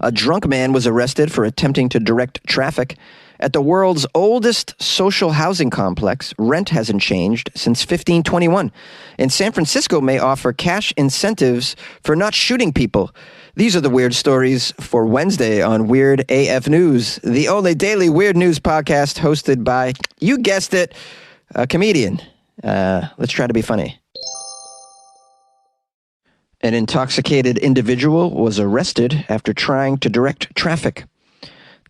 A drunk man was arrested for attempting to direct traffic at the world's oldest social housing complex. Rent hasn't changed since 1521. And San Francisco may offer cash incentives for not shooting people. These are the weird stories for Wednesday on Weird AF News, the only daily weird news podcast hosted by, you guessed it, a comedian. Let's try to be funny. An intoxicated individual was arrested after trying to direct traffic.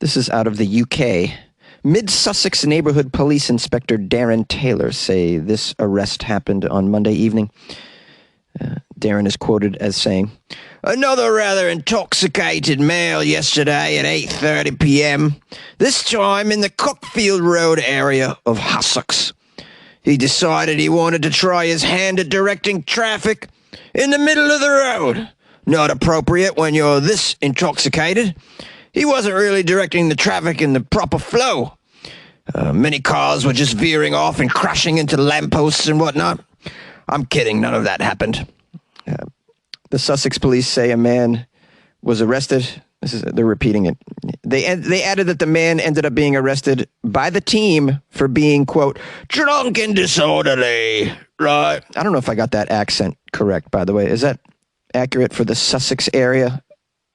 This is out of the UK. Mid-Sussex Neighborhood Police Inspector Darren Taylor say this arrest happened on Monday evening. Darren is quoted as saying, "Another rather intoxicated male yesterday at 8:30 p.m., this time in the Cockfield Road area of Sussex. He decided he wanted to try his hand at directing traffic in the middle of the road. Not appropriate when you're this intoxicated. He wasn't really directing the traffic in the proper flow. Many cars were just veering off and crashing into lampposts and whatnot. I'm kidding, none of that happened." The Sussex police say a man was arrested. They're repeating it. They added that the man ended up being arrested by the team for being, quote, drunk and disorderly. Right. I don't know if I got that accent correct, by the way. Is that accurate for the Sussex area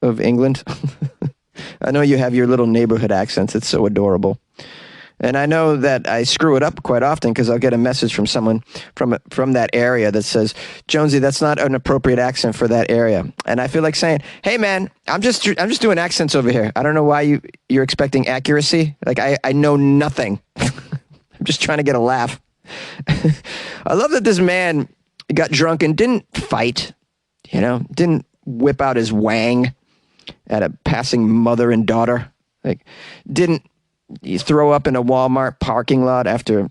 of England? I know you have your little neighborhood accents. It's so adorable. And I know that I screw it up quite often because I'll get a message from someone from that area that says, "Jonesy, that's not an appropriate accent for that area." And I feel like saying, "Hey, man, I'm just doing accents over here. I don't know why you're expecting accuracy. Like I know nothing. I'm just trying to get a laugh." I love that this man got drunk and didn't fight, didn't whip out his wang at a passing mother and daughter. Like, didn't throw up in a Walmart parking lot after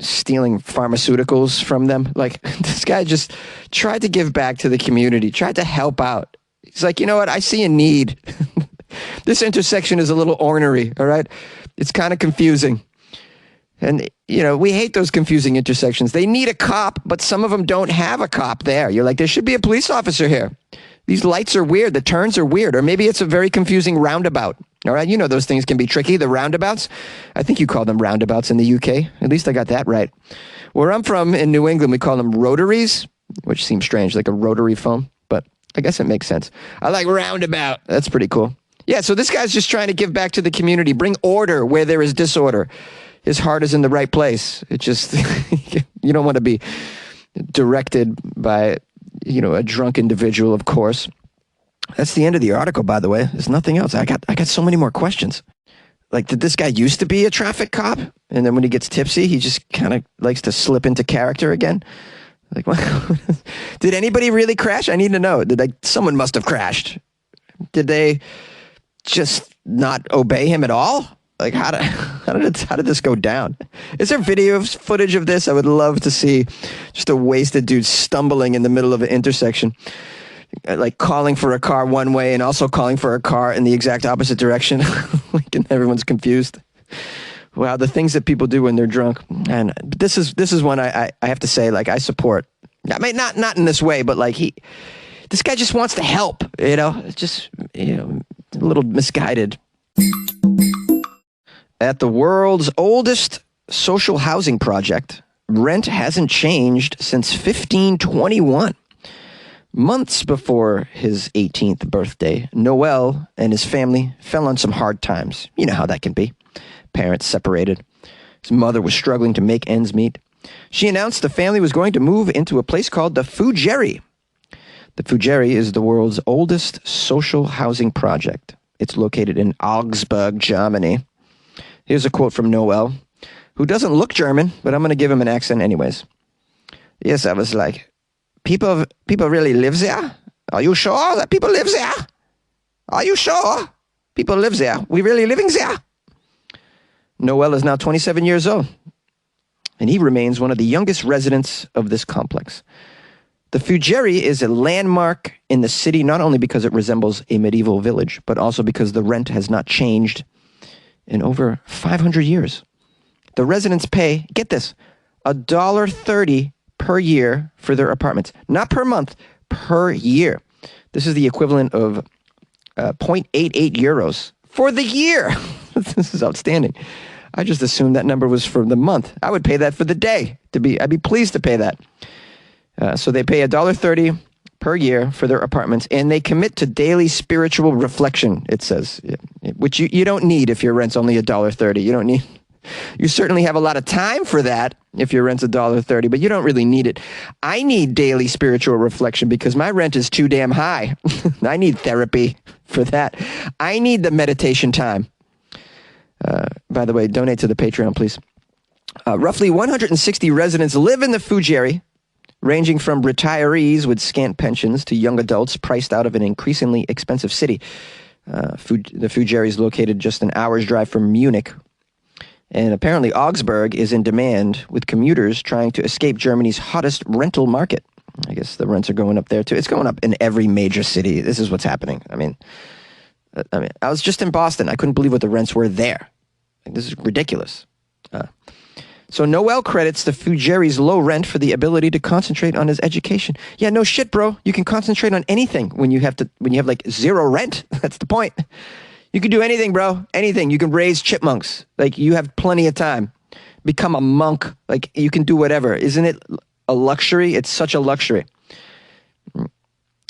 stealing pharmaceuticals from them. Like, this guy just tried to give back to the community, tried to help out. He's like, you know what? I see a need. This intersection is a little ornery, all right? It's kind of confusing. And, we hate those confusing intersections. They need a cop, but some of them don't have a cop there. You're like, there should be a police officer here. These lights are weird. The turns are weird. Or maybe it's a very confusing roundabout. All right. Those things can be tricky. The roundabouts. I think you call them roundabouts in the UK. At least I got that right. Where I'm from in New England, we call them rotaries, which seems strange, like a rotary phone. But I guess it makes sense. I like roundabout. That's pretty cool. Yeah. So this guy's just trying to give back to the community, bring order where there is disorder. His heart is in the right place. It just, you don't want to be directed by, a drunk individual, of course. That's the end of the article, by the way. There's nothing else. I got so many more questions. Like, did this guy used to be a traffic cop? And then when he gets tipsy, he just kind of likes to slip into character again? Like, what? Did anybody really crash? I need to know. Someone must have crashed. Did they just not obey him at all? Like, how did this go down? Is there video footage of this? I would love to see just a wasted dude stumbling in the middle of an intersection, like calling for a car one way and also calling for a car in the exact opposite direction. And everyone's confused. Wow, the things that people do when they're drunk. And this is one I have to say, like, I support. I mean, not in this way, but like this guy just wants to help, just, a little misguided. At the world's oldest social housing project, rent hasn't changed since 1521. Months before his 18th birthday, Noel and his family fell on some hard times. You know how that can be. Parents separated. His mother was struggling to make ends meet. She announced the family was going to move into a place called the Fugeri. The Fugeri is the world's oldest social housing project. It's located in Augsburg, Germany. Here's a quote from Noel, who doesn't look German, but I'm going to give him an accent anyways. Yes, I was like, people really live there? Are you sure that people live there? Are you sure people live there? We really living there? Noel is now 27 years old, and he remains one of the youngest residents of this complex. The Fugeri is a landmark in the city, not only because it resembles a medieval village, but also because the rent has not changed in over 500 years. The residents pay, get this, $1.30 per year for their apartments. Not per month, per year. This is the equivalent of 0.88 euros for the year. This is outstanding. I just assumed that number was for the month. I would pay that for the day. I'd be pleased to pay that. So they pay $1.30 per year for their apartments, and they commit to daily spiritual reflection, it says, which you don't need if your rent's only $1.30. You don't need. You certainly have a lot of time for that if your rent's $1.30, but you don't really need it. I need daily spiritual reflection because my rent is too damn high. I need therapy for that. I need the meditation time. By the way, donate to the Patreon, please. Roughly 160 residents live in the Fugeri, ranging from retirees with scant pensions to young adults priced out of an increasingly expensive city. The Fugeri is located just an hour's drive from Munich. And apparently Augsburg is in demand, with commuters trying to escape Germany's hottest rental market. I guess the rents are going up there too. It's going up in every major city. This is what's happening. I mean, I was just in Boston. I couldn't believe what the rents were there. This is ridiculous. So Noel credits the Fugeri's low rent for the ability to concentrate on his education. Yeah, no shit, bro. You can concentrate on anything when you have like zero rent. That's the point. You can do anything, bro. Anything. You can raise chipmunks. Like, you have plenty of time. Become a monk. Like, you can do whatever. Isn't it a luxury? It's such a luxury.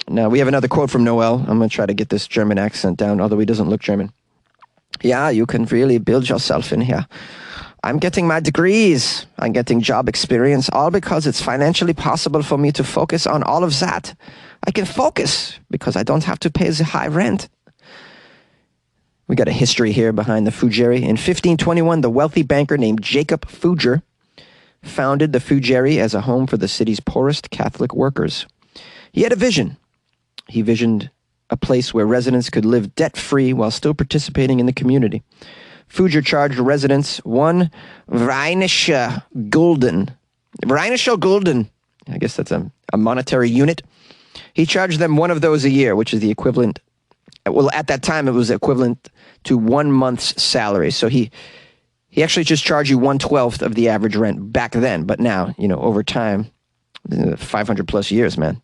Now, we have another quote from Noel. I'm going to try to get this German accent down, although he doesn't look German. Yeah, you can really build yourself in here. I'm getting my degrees. I'm getting job experience, all because it's financially possible for me to focus on all of that. I can focus because I don't have to pay the high rent. We got a history here behind the Fugeri. In 1521, the wealthy banker named Jacob Fugger founded the Fugeri as a home for the city's poorest Catholic workers. He had a vision. He visioned a place where residents could live debt-free while still participating in the community. Fugger charged residents 1 Rheinische Gulden. Rheinische Gulden. I guess that's a monetary unit. He charged them one of those a year, which is the equivalent. Well, at that time, it was equivalent to 1 month's salary. So he actually just charged you 1/12 of the average rent back then. But now, over time, 500 plus years, man.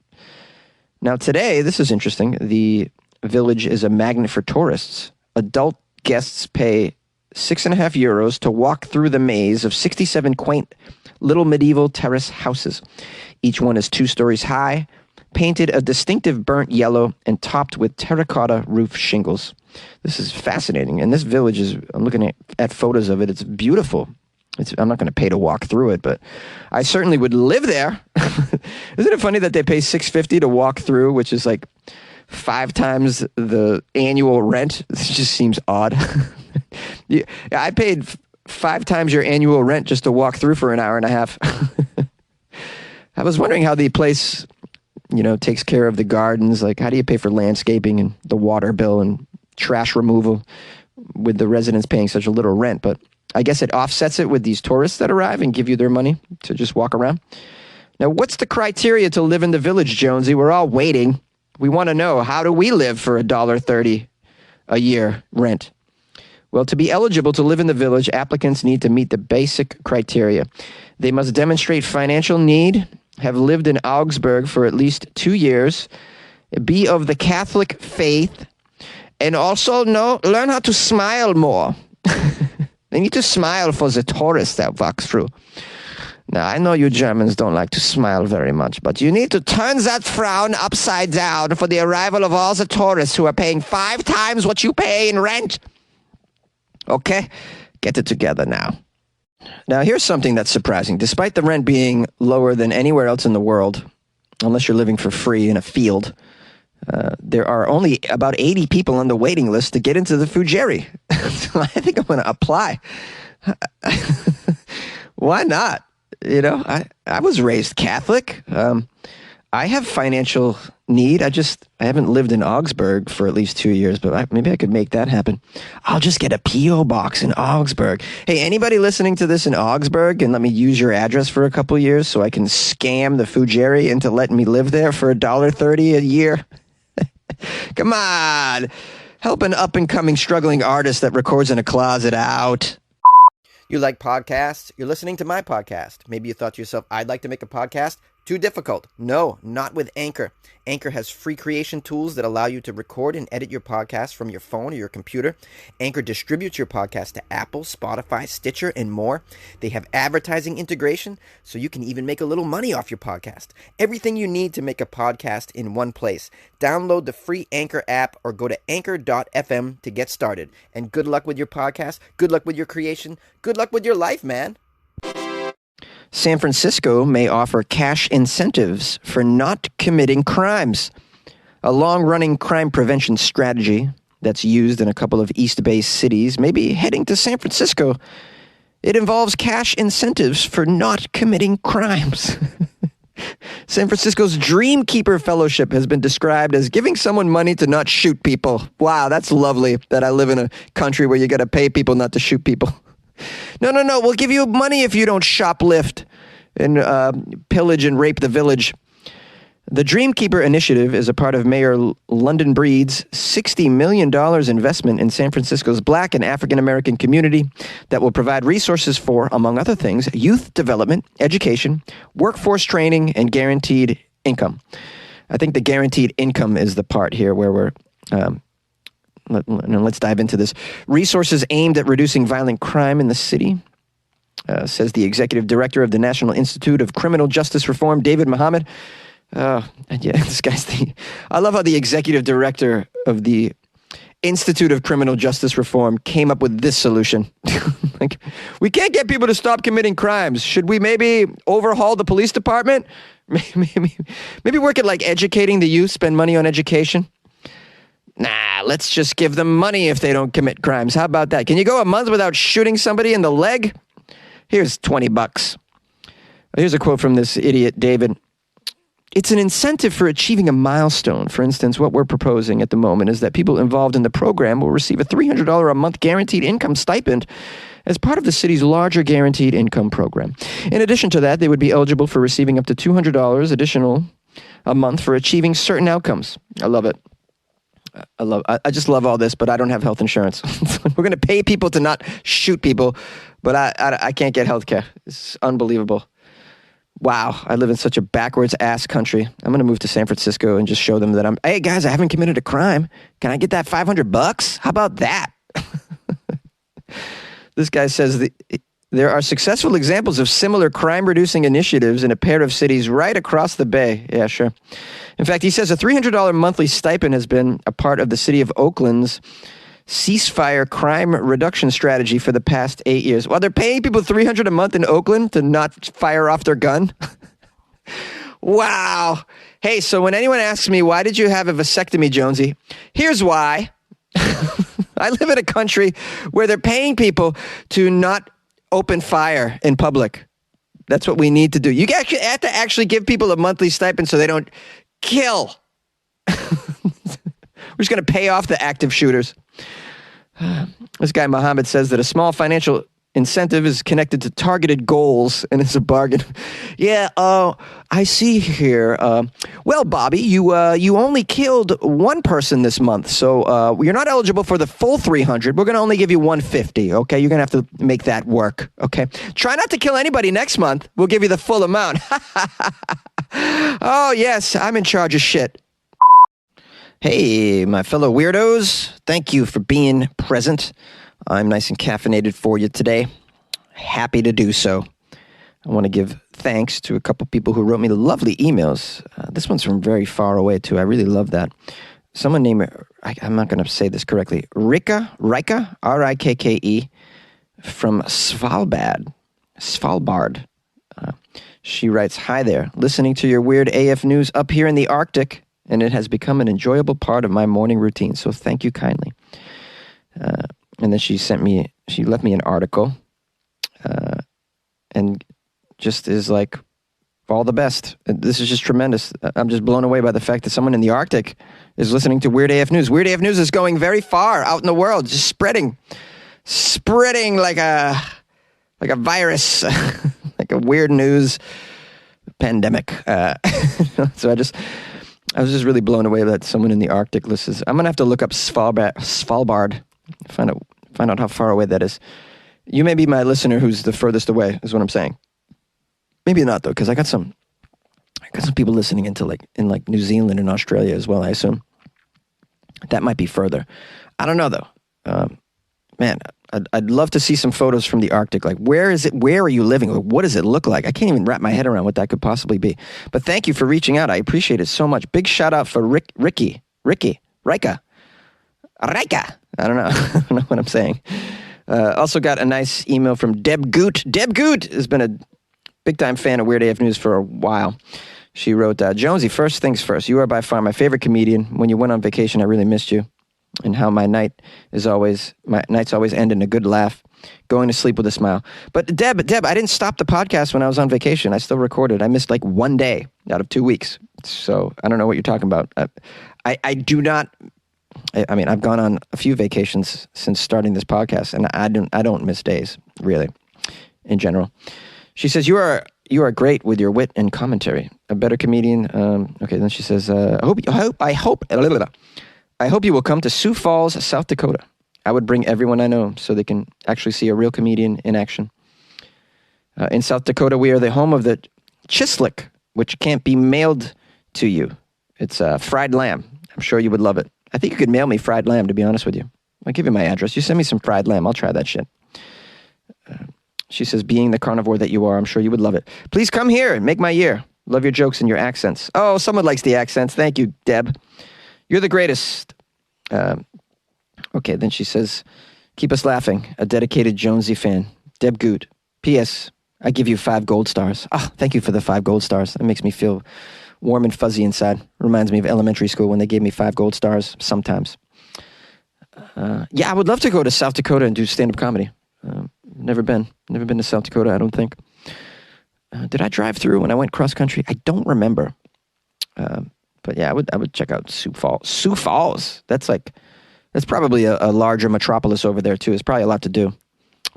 Now today, this is interesting. The village is a magnet for tourists. Adult guests pay 6.5 euros to walk through the maze of 67 quaint little medieval terrace houses. Each one is 2 stories high, painted a distinctive burnt yellow, and topped with terracotta roof shingles. This is fascinating. And this village I'm looking at photos of it. It's beautiful. I'm not going to pay to walk through it, but I certainly would live there. Isn't it funny that they pay $6.50 to walk through, which is like 5 times the annual rent? This just seems odd. Yeah, I paid 5 times your annual rent just to walk through for an hour and a half. I was wondering how the place, takes care of the gardens. Like, how do you pay for landscaping and the water bill and trash removal with the residents paying such a little rent? But I guess it offsets it with these tourists that arrive and give you their money to just walk around. Now, what's the criteria to live in the village, Jonesy? We're all waiting. We want to know, how do we live for $1.30 a year rent? Well, to be eligible to live in the village, applicants need to meet the basic criteria. They must demonstrate financial need, have lived in Augsburg for at least 2 years, be of the Catholic faith, and also learn how to smile more. They need to smile for the tourists that walk through. Now, I know you Germans don't like to smile very much, but you need to turn that frown upside down for the arrival of all the tourists who are paying 5 times what you pay in rent. Okay? Get it together now. Now, here's something that's surprising. Despite the rent being lower than anywhere else in the world, unless you're living for free in a field, there are only about 80 people on the waiting list to get into the Fugeri. So I think I'm going to apply. Why not? I was raised Catholic. I have financial need. I haven't lived in Augsburg for at least 2 years, but maybe I could make that happen. I'll just get a P.O. box in Augsburg. Hey, anybody listening to this in Augsburg, and let me use your address for a couple years so I can scam the Fugeri into letting me live there for $1.30 a year? Come on. Help an up-and-coming struggling artist that records in a closet out. You like podcasts? You're listening to my podcast. Maybe you thought to yourself, I'd like to make a podcast Too difficult? No, not with Anchor. Anchor has free creation tools that allow you to record and edit your podcast from your phone or your computer. Anchor distributes your podcast to Apple, Spotify, Stitcher, and more. They have advertising integration, so you can even make a little money off your podcast. Everything you need to make a podcast in one place. Download the free Anchor app or go to anchor.fm to get started. And good luck with your podcast. Good luck with your creation. Good luck with your life, man. San Francisco may offer cash incentives for not committing crimes. A long-running crime prevention strategy that's used in a couple of East Bay cities may be heading to San Francisco. It involves cash incentives for not committing crimes. San Francisco's Dreamkeeper Fellowship has been described as giving someone money to not shoot people. Wow, that's lovely that I live in a country where you got to pay people not to shoot people. No, we'll give you money if you don't shoplift and pillage and rape the village. The Dreamkeeper Initiative is a part of Mayor London Breed's $60 million investment in San Francisco's Black and African American community that will provide resources for, among other things, youth development, education, workforce training, and guaranteed income. I think the guaranteed income is the part here where we're... Let's dive into this. Resources aimed at reducing violent crime in the city, says the executive director of the National Institute of Criminal Justice Reform, David Mohammed. This guy's I love how the executive director of the Institute of Criminal Justice Reform came up with this solution. Like, we can't get people to stop committing crimes. Should we maybe overhaul the police department? Maybe work at like educating the youth, spend money on education. Nah, let's just give them money if they don't commit crimes. How about that? Can you go a month without shooting somebody in the leg? Here's $20. Here's a quote from this idiot, David. It's an incentive for achieving a milestone. For instance, what we're proposing at the moment is that people involved in the program will receive a $300 a month guaranteed income stipend as part of the city's larger guaranteed income program. In addition to that, they would be eligible for receiving up to $200 additional a month for achieving certain outcomes. I love it. I just love all this, but I don't have health insurance. We're going to pay people to not shoot people, but I can't get health care. It's unbelievable. Wow, I live in such a backwards ass country. I'm going to move to San Francisco and just show them that hey guys, I haven't committed a crime. Can I get that $500? How about that? This guy says there are successful examples of similar crime-reducing initiatives in a pair of cities right across the Bay. Yeah, sure. In fact, he says a $300 monthly stipend has been a part of the city of Oakland's ceasefire crime reduction strategy for the past 8 years. Well, they're paying people $300 a month in Oakland to not fire off their gun? Wow. Hey, so when anyone asks me, why did you have a vasectomy, Jonesy? Here's why. I live in a country where they're paying people to not open fire in public. That's what we need to do. You have to actually give people a monthly stipend so they don't kill. We're just going to pay off the active shooters. This guy, Mohammed, says that a small financial incentive is connected to targeted goals and it's a bargain. Yeah, I see here. Well, Bobby, you only killed one person this month, so you're not eligible for the full 300. We're going to only give you 150, okay? You're going to have to make that work, okay? Try not to kill anybody next month. We'll give you the full amount. Oh, yes, I'm in charge of shit. Hey, my fellow weirdos, thank you for being present. I'm nice and caffeinated for you today. Happy to do so. I want to give thanks to a couple people who wrote me lovely emails. This one's from very far away, too. I really love that. Someone named, I'm not going to say this correctly, Rika, R-I-K-K-E, from Svalbard. She writes, hi there, listening to your weird AF news up here in the Arctic, and it has become an enjoyable part of my morning routine, so thank you kindly. And then she left me an article, and just is like, all the best. This is just tremendous. I'm just blown away by the fact that someone in the Arctic is listening to Weird AF News. Weird AF News is going very far out in the world, just spreading like a virus, like a weird news pandemic. So I was just really blown away that someone in the Arctic listens. I'm gonna have to look up Svalbard, find out how far away that is. You may be my listener who's the furthest away, is what I'm saying. Maybe not though, because I got some got some people listening in New Zealand and Australia as well, I assume. That might be further. I don't know, though. Man, I'd love to see some photos from the Arctic. Like, where is it? Where are you living? What does it look like? I can't even wrap my head around what that could possibly be. But thank you for reaching out. I appreciate it so much. Big shout out for Rika. I don't know. I don't know what I'm saying. Also got a nice email from Deb Goot. Deb Goot has been a big-time fan of Weird AF News for a while. She wrote, Jonesy, first things first. You are by far my favorite comedian. When you went on vacation, I really missed you. And how my nights always end in a good laugh, going to sleep with a smile. But Deb, I didn't stop the podcast when I was on vacation. I still recorded. I missed like 1 day out of 2 weeks. So I don't know what you're talking about. I do not. I mean, I've gone on a few vacations since starting this podcast, and I don't miss days, really, in general. She says, you are great with your wit and commentary. A better comedian. Okay, then she says, I hope you will come to Sioux Falls, South Dakota. I would bring everyone I know so they can actually see a real comedian in action. In South Dakota, we are the home of the chislic, which can't be mailed to you. It's fried lamb. I'm sure you would love it. I think you could mail me fried lamb, to be honest with you. I'll give you my address. You send me some fried lamb. I'll try that shit. She says, being the carnivore that you are, I'm sure you would love it. Please come here and make my year. Love your jokes and your accents. Oh, someone likes the accents. Thank you, Deb. You're the greatest. Okay, then she says, keep us laughing. A dedicated Jonesy fan. Deb Goot. P.S. I give you 5 gold stars. Oh, thank you for the 5 gold stars. That makes me feel warm and fuzzy inside. Reminds me of elementary school when they gave me 5 gold stars sometimes. Yeah, I would love to go to South Dakota and do stand-up comedy. Never been to South Dakota, I don't think. Did I drive through when I went cross-country? I don't remember. But yeah, I would check out Sioux Falls. Sioux Falls. That's probably a larger metropolis over there too. There's probably a lot to do.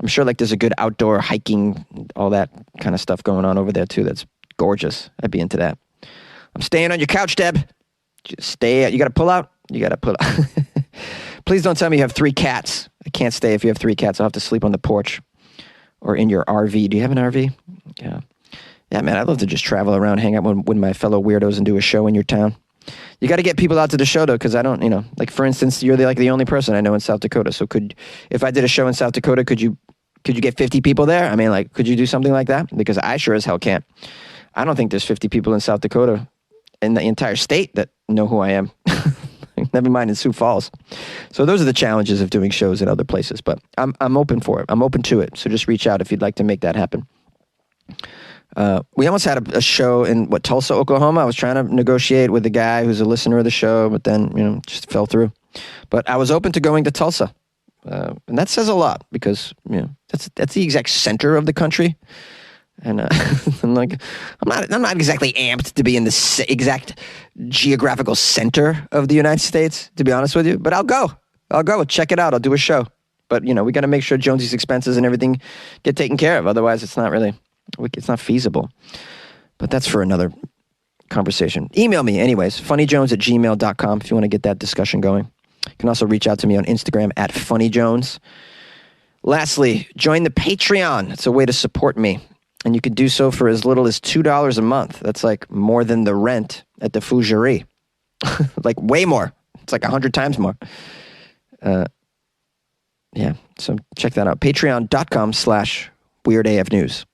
I'm sure like there's a good outdoor hiking, all that kind of stuff going on over there too. That's gorgeous. I'd be into that. I'm staying on your couch, Deb. Just stay. You got to pull out. You got to pull out. Please don't tell me you have 3 cats. I can't stay if you have 3 cats. I'll have to sleep on the porch or in your RV. Do you have an RV? Yeah. Yeah, man, I'd love to just travel around, hang out with my fellow weirdos and do a show in your town. You got to get people out to the show, though, because I don't, like, for instance, you're the only person I know in South Dakota. So if I did a show in South Dakota, could you get 50 people there? I mean, like, could you do something like that? Because I sure as hell can't. I don't think there's 50 people in South Dakota in the entire state that know who I am. Never mind in Sioux Falls. So those are the challenges of doing shows in other places. But I'm open for it. I'm open to it. So just reach out if you'd like to make that happen. We almost had a show in Tulsa, Oklahoma. I was trying to negotiate with a guy who's a listener of the show, but then just fell through. But I was open to going to Tulsa, and that says a lot because that's the exact center of the country, and I'm not exactly amped to be in the exact geographical center of the United States, to be honest with you. But I'll go check it out. I'll do a show. But we got to make sure Jonesy's expenses and everything get taken care of. Otherwise, it's not feasible. But that's for another conversation. Email me anyways, funnyjones@gmail.com if you want to get that discussion going. You can also reach out to me on Instagram @funnyjones. Lastly, join the Patreon. It's a way to support me. And you can do so for as little as $2 a month. That's like more than the rent at the Fougerie. Like way more. It's like 100 times more. Yeah, so check that out. Patreon.com/WeirdAFNews.